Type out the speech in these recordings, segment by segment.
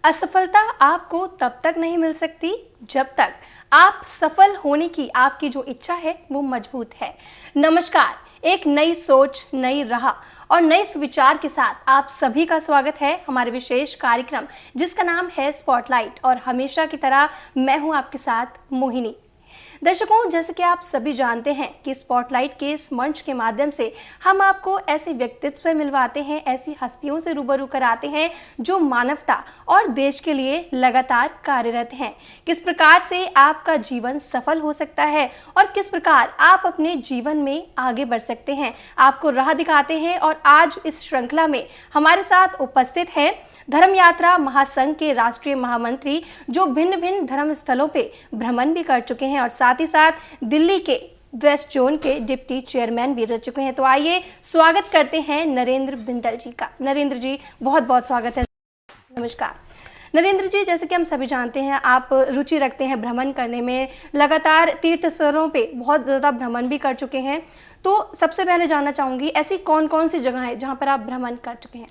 असफलता आपको तब तक नहीं मिल सकती जब तक आप सफल होने की आपकी जो इच्छा है वो मजबूत है। नमस्कार, एक नई सोच, नई राह और नए सुविचार के साथ आप सभी का स्वागत है हमारे विशेष कार्यक्रम जिसका नाम है स्पॉटलाइट। और हमेशा की तरह मैं हूं आपके साथ मोहिनी। दर्शकों, जैसे कि आप सभी जानते हैं कि स्पॉटलाइट के इस मंच के माध्यम से हम आपको ऐसे व्यक्तित्व से मिलवाते हैं, ऐसी हस्तियों से रूबरू कराते हैं जो मानवता और देश के लिए लगातार कार्यरत हैं। किस प्रकार से आपका जीवन सफल हो सकता है और किस प्रकार आप अपने जीवन में आगे बढ़ सकते हैं, आपको राह दिखाते हैं। और आज इस श्रृंखला में हमारे साथ उपस्थित हैं धर्म यात्रा महासंघ के राष्ट्रीय महामंत्री जो भिन्न भिन्न धर्म स्थलों पे भ्रमण भी कर चुके हैं और साथ ही साथ दिल्ली के वेस्ट जोन के डिप्टी चेयरमैन भी रह चुके हैं। तो आइए स्वागत करते हैं नरेंद्र बिंदल जी का। नरेंद्र जी, बहुत बहुत स्वागत है। नमस्कार नरेंद्र जी, जैसे कि हम सभी जानते हैं आप रुचि रखते हैं भ्रमण करने में, लगातार तीर्थ स्थलों पे बहुत ज़्यादा भ्रमण भी कर चुके हैं। तो सबसे पहले जानना चाहूँगी ऐसी कौन कौन सी जगह है जहाँ पर आप भ्रमण कर चुके हैं?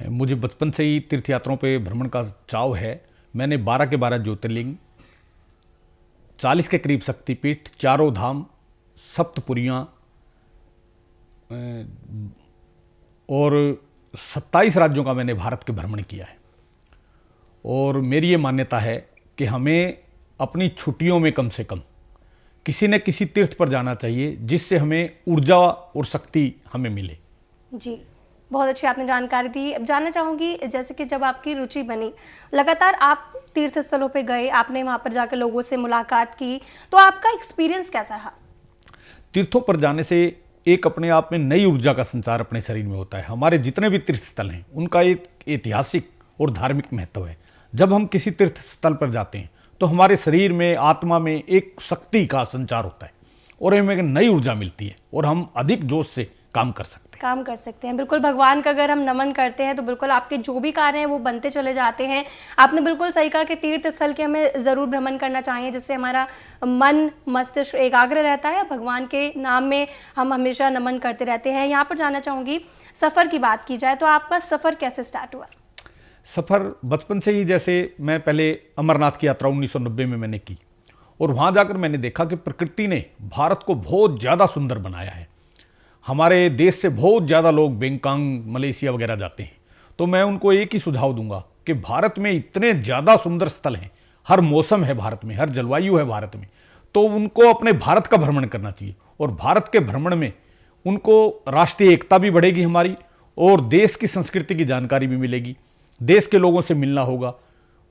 मुझे बचपन से ही तीर्थ यात्राओं पे भ्रमण का चाव है। मैंने 12 के 12 ज्योतिर्लिंग, 40 के करीब शक्तिपीठ, चारों धाम, सप्तपुरियाँ और 27 राज्यों का मैंने भारत के भ्रमण किया है। और मेरी ये मान्यता है कि हमें अपनी छुट्टियों में कम से कम किसी न किसी तीर्थ पर जाना चाहिए जिससे हमें ऊर्जा और शक्ति हमें मिले। जी, बहुत अच्छी आपने जानकारी दी। अब जानना चाहूँगी, जैसे कि जब आपकी रुचि बनी, लगातार आप तीर्थ स्थलों पे गए, आपने वहाँ पर जाकर लोगों से मुलाकात की, तो आपका एक्सपीरियंस कैसा रहा? तीर्थों पर जाने से एक अपने आप में नई ऊर्जा का संचार अपने शरीर में होता है। हमारे जितने भी तीर्थ स्थल हैं उनका एक ऐतिहासिक और धार्मिक महत्व है। जब हम किसी तीर्थ स्थल पर जाते हैं तो हमारे शरीर में, आत्मा में एक शक्ति का संचार होता है और हमें एक नई ऊर्जा मिलती है और हम अधिक जोश से काम कर सकते हैं। बिल्कुल, भगवान का अगर हम नमन करते हैं तो बिल्कुल आपके जो भी कार्य हैं वो बनते चले जाते हैं। आपने बिल्कुल सही कहा कि तीर्थ स्थल के हमें ज़रूर भ्रमण करना चाहिए जिससे हमारा मन, मस्तिष्क एकाग्र रहता है। भगवान के नाम में हम हमेशा नमन करते रहते हैं। यहाँ पर जानना चाहूँगी, सफ़र की बात की जाए तो आपका सफ़र कैसे स्टार्ट हुआ? सफ़र बचपन से ही, जैसे मैं पहले अमरनाथ की यात्रा 1990 में मैंने की और वहाँ जाकर मैंने देखा कि प्रकृति ने भारत को बहुत ज़्यादा सुंदर बनाया है। हमारे देश से बहुत ज़्यादा लोग बैंकॉक, मलेशिया वगैरह जाते हैं, तो मैं उनको एक ही सुझाव दूंगा कि भारत में इतने ज़्यादा सुंदर स्थल हैं, हर मौसम है भारत में, हर जलवायु है भारत में, तो उनको अपने भारत का भ्रमण करना चाहिए। और भारत के भ्रमण में उनको राष्ट्रीय एकता भी बढ़ेगी हमारी और देश की संस्कृति की जानकारी भी मिलेगी, देश के लोगों से मिलना होगा।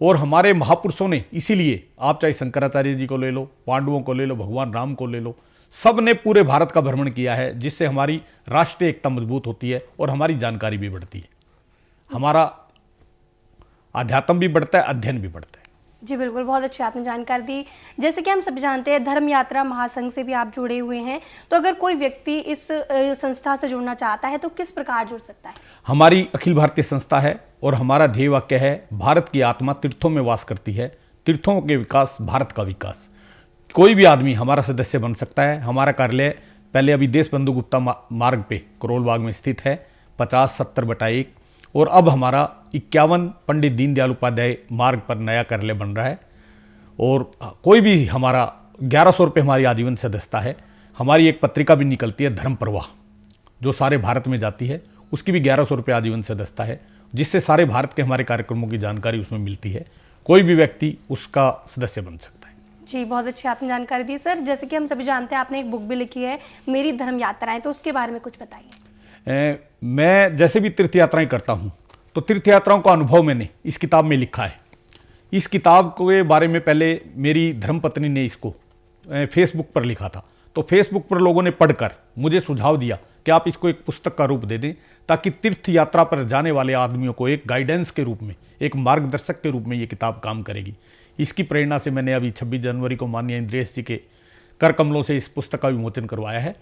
और हमारे महापुरुषों ने, इसीलिए आप चाहे शंकराचार्य जी को ले लो, पांडवों को ले लो, भगवान राम को ले लो, सब ने पूरे भारत का भ्रमण किया है जिससे हमारी राष्ट्रीय एकता मजबूत होती है और हमारी जानकारी भी बढ़ती है, हमारा अध्यात्म भी बढ़ता है, अध्ययन भी बढ़ता है। जी बिल्कुल, बहुत अच्छी आपने जानकारी दी। जैसे कि हम सभी जानते हैं धर्म यात्रा महासंघ से भी आप जुड़े हुए हैं, तो अगर कोई व्यक्ति इस संस्था से जुड़ना चाहता है तो किस प्रकार जुड़ सकता है? हमारी अखिल भारतीय संस्था है और हमारा ध्येय वाक्य है, भारत की आत्मा तीर्थों में वास करती है, तीर्थों के विकास, भारत का विकास। कोई भी आदमी हमारा सदस्य बन सकता है। हमारा कार्यालय पहले अभी देश बंधु गुप्ता मार्ग पे करोल बाग में स्थित है, 50/70/1, और अब हमारा 51 पंडित दीनदयाल उपाध्याय मार्ग पर नया कार्यालय बन रहा है। और कोई भी हमारा 1100 रुपये हमारी आजीवन सदस्यता है। हमारी एक पत्रिका भी निकलती है धर्म प्रवाह, जो सारे भारत में जाती है, उसकी भी 1100 रुपये आजीवन सदस्यता है, जिससे सारे भारत के हमारे कार्यक्रमों की जानकारी उसमें मिलती है। कोई भी व्यक्ति उसका सदस्य बन सकता है। जी, बहुत अच्छी आपने जानकारी दी। सर, जैसे कि हम सभी जानते हैं आपने एक बुक भी लिखी है, मेरी धर्म यात्राएं, तो उसके बारे में कुछ बताइए। मैं जैसे भी तीर्थ यात्राएं करता हूं तो तीर्थ यात्राओं का अनुभव मैंने इस किताब में लिखा है। इस किताब के बारे में पहले मेरी धर्मपत्नी ने इसको फेसबुक पर लिखा था, तो फेसबुक पर लोगों ने पढ़कर मुझे सुझाव दिया कि आप इसको एक पुस्तक का रूप दे दें ताकि तीर्थ यात्रा पर जाने वाले आदमियों को एक गाइडेंस के रूप में, एक मार्गदर्शक के रूप में ये किताब काम करेगी। इसकी प्रेरणा से मैंने अभी 26 जनवरी को माननीय इंद्रेश जी के कर कमलों से इस पुस्तक का विमोचन करवाया है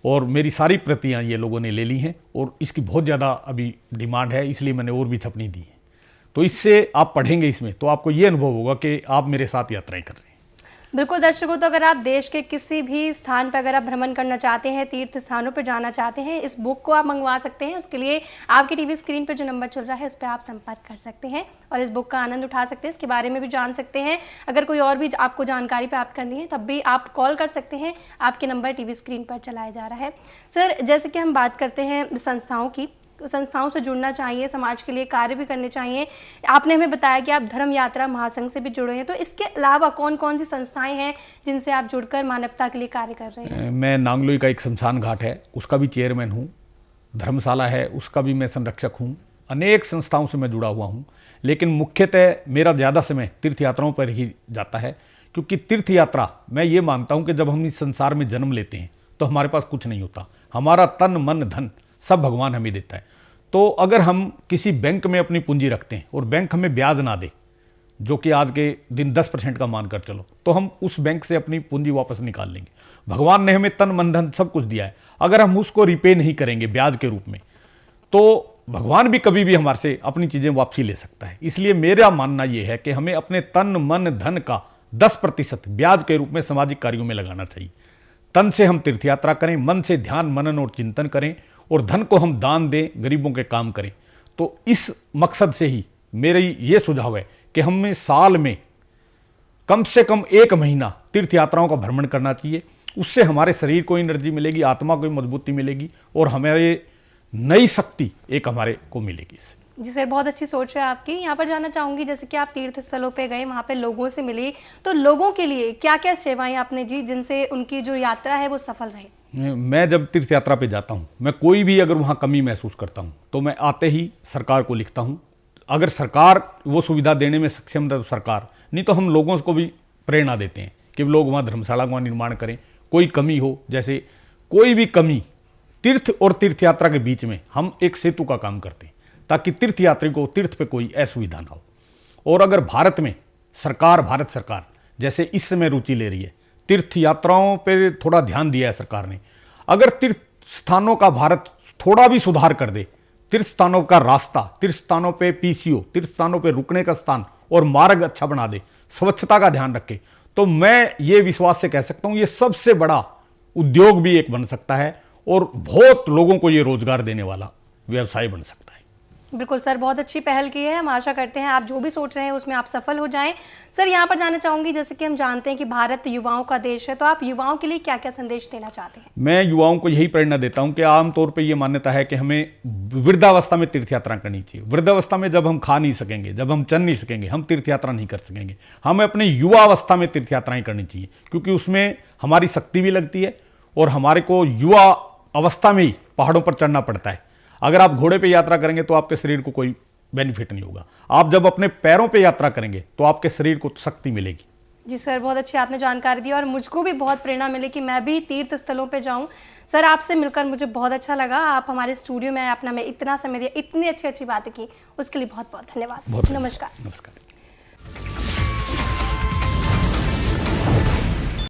और मेरी सारी प्रतियां ये लोगों ने ले ली हैं और इसकी बहुत ज़्यादा अभी डिमांड है, इसलिए मैंने और भी छपनी दी है। तो इससे आप पढ़ेंगे इसमें तो आपको ये अनुभव होगा कि आप मेरे साथ यात्राएं कर रहे हैं। बिल्कुल दर्शकों, तो अगर आप देश के किसी भी स्थान पर अगर आप भ्रमण करना चाहते हैं, तीर्थ स्थानों पर जाना चाहते हैं, इस बुक को आप मंगवा सकते हैं। उसके लिए आपकी टीवी स्क्रीन पर जो नंबर चल रहा है उस पर आप संपर्क कर सकते हैं और इस बुक का आनंद उठा सकते हैं, इसके बारे में भी जान सकते हैं। अगर कोई और भी आपको जानकारी प्राप्त करनी है तब भी आप कॉल कर सकते हैं, आपके नंबर टीवी स्क्रीन पर चलाया जा रहा है। सर, जैसे कि हम बात करते हैं संस्थाओं की, तो संस्थाओं से जुड़ना चाहिए, समाज के लिए कार्य भी करने चाहिए। आपने हमें बताया कि आप धर्म यात्रा महासंघ से भी जुड़े हैं, तो इसके अलावा कौन कौन सी संस्थाएं हैं जिनसे आप जुड़कर मानवता के लिए कार्य कर रहे हैं? मैं नांगलोई का एक शमशान घाट है, उसका भी चेयरमैन हूँ। धर्मशाला है, उसका भी मैं संरक्षक हूँ। अनेक संस्थाओं से मैं जुड़ा हुआ हूँ, लेकिन मुख्यतः मेरा ज़्यादा समय तीर्थ यात्राओं पर ही जाता है, क्योंकि तीर्थ यात्रा, मैं ये मानता हूँ कि जब हम इस संसार में जन्म लेते हैं तो हमारे पास कुछ नहीं होता। हमारा तन मन धन सब भगवान हमें देता है। तो अगर हम किसी बैंक में अपनी पूंजी रखते हैं और बैंक हमें ब्याज ना दे, जो कि आज के दिन 10% का मानकर चलो, तो हम उस बैंक से अपनी पूंजी वापस निकाल लेंगे। भगवान ने हमें तन मन धन सब कुछ दिया है, अगर हम उसको रिपे नहीं करेंगे ब्याज के रूप में, तो भगवान भी कभी भी हमारे से अपनी चीज़ें वापसी ले सकता है। इसलिए मेरा मानना यह है कि हमें अपने तन मन धन का 10% ब्याज के रूप में सामाजिक कार्यों में लगाना चाहिए। तन से हम तीर्थ यात्रा करें, मन से ध्यान मनन और चिंतन करें, और धन को हम दान दें, गरीबों के काम करें। तो इस मकसद से ही मेरा ये सुझाव है कि हमें साल में कम से कम 1 महीना तीर्थ यात्राओं का भ्रमण करना चाहिए। उससे हमारे शरीर को एनर्जी मिलेगी, आत्मा को मजबूती मिलेगी और हमारे नई शक्ति एक हमारे को मिलेगी इससे। जी सर, बहुत अच्छी सोच है आपकी। यहाँ पर जानना चाहूँगी, जैसे कि आप तीर्थ स्थलों पे गए, वहाँ पे लोगों से मिले, तो लोगों के लिए क्या क्या सेवाएं आपने जी जिनसे उनकी जो यात्रा है वो सफल रहे? मैं जब तीर्थ यात्रा पे जाता हूँ, मैं कोई भी अगर वहाँ कमी महसूस करता हूँ तो मैं आते ही सरकार को लिखता हूँ। अगर सरकार वो सुविधा देने में सक्षम है तो सरकार, नहीं तो हम लोगों को भी प्रेरणा देते हैं कि लोग वहाँ धर्मशाला का निर्माण करें। कोई कमी हो, जैसे कोई भी कमी तीर्थ और तीर्थ यात्रा के बीच में हम एक सेतु का काम करते हैं, ताकि तीर्थ यात्री को तीर्थ पे कोई असुविधा ना हो। और अगर भारत में भारत सरकार जैसे इस समय रुचि ले रही है, तीर्थ यात्राओं पे थोड़ा ध्यान दिया है सरकार ने, अगर तीर्थ स्थानों का भारत थोड़ा भी सुधार कर दे, तीर्थ स्थानों का रास्ता, तीर्थ स्थानों पे पीसीओ, तीर्थ स्थानों पे रुकने का स्थान और मार्ग अच्छा बना दे, स्वच्छता का ध्यान रखे, तो मैं ये विश्वास से कह सकता हूँ ये सबसे बड़ा उद्योग भी एक बन सकता है और बहुत लोगों को ये रोजगार देने वाला व्यवसाय बन सकता है। बिल्कुल सर, बहुत अच्छी पहल की है। हम आशा करते हैं आप जो भी सोच रहे हैं उसमें आप सफल हो जाएं। सर, यहाँ पर जानना चाहूंगी, जैसे कि हम जानते हैं कि भारत युवाओं का देश है, तो आप युवाओं के लिए क्या क्या संदेश देना चाहते हैं? मैं युवाओं को यही प्रेरणा देता हूं कि आमतौर पे ये मान्यता है कि हमें वृद्धावस्था में तीर्थ यात्रा करनी चाहिए। वृद्धावस्था में जब हम खा नहीं सकेंगे, जब हम चल नहीं सकेंगे, हम तीर्थ यात्रा नहीं कर सकेंगे। हमें अपने युवा अवस्था में तीर्थ यात्राएं करनी चाहिए, क्योंकि उसमें हमारी शक्ति भी लगती है और हमारे को युवा अवस्था में ही पहाड़ों पर चढ़ना पड़ता है। अगर आप घोड़े पे यात्रा करेंगे तो आपके शरीर को कोई बेनिफिट नहीं होगा। आप जब अपने पैरों पे यात्रा करेंगे तो आपके शरीर को शक्ति मिलेगी। जी सर, बहुत अच्छी आपने जानकारी दी और मुझको भी बहुत प्रेरणा मिली कि मैं भी तीर्थ स्थलों पे जाऊं। सर, आपसे मिलकर मुझे बहुत अच्छा लगा। आप हमारे स्टूडियो में अपना में इतना समय दिया, इतनी अच्छी अच्छी बातें की, उसके लिए बहुत बहुत धन्यवाद। नमस्कार। नमस्कार।